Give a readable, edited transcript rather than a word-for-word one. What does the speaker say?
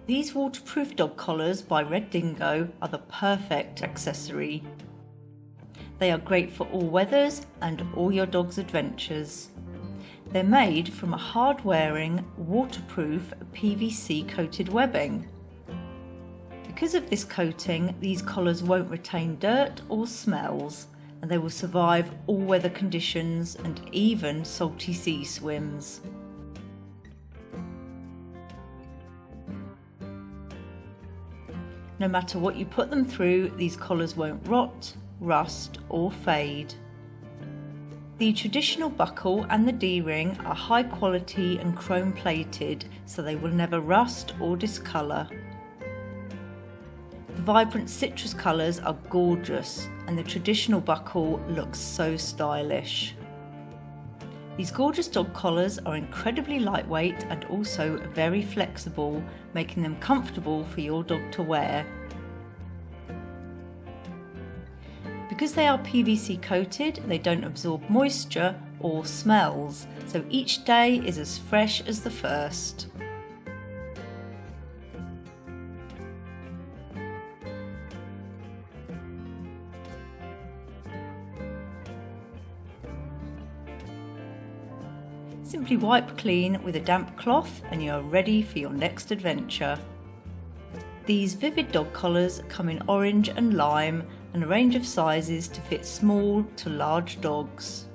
These waterproof dog collars by Red Dingo are the perfect accessory. They are great for all weathers and all your dog's adventures. They're made from a hard-wearing, waterproof PVC coated webbing. Because of this coating, these collars won't retain dirt or smells, and they will survive all weather conditions and even salty sea swims. No matter what you put them through, these collars won't rot, rust or fade. The traditional buckle and the D-ring are high quality and chrome plated, so they will never rust or discolour. The vibrant citrus colours are gorgeous, and the traditional buckle looks so stylish. These gorgeous dog collars are incredibly lightweight and also very flexible, making them comfortable for your dog to wear. Because they are PVC coated, they don't absorb moisture or smells, so each day is as fresh as the first. Simply wipe clean with a damp cloth and you are ready for your next adventure. These vivid dog collars come in orange and lime and a range of sizes to fit small to large dogs.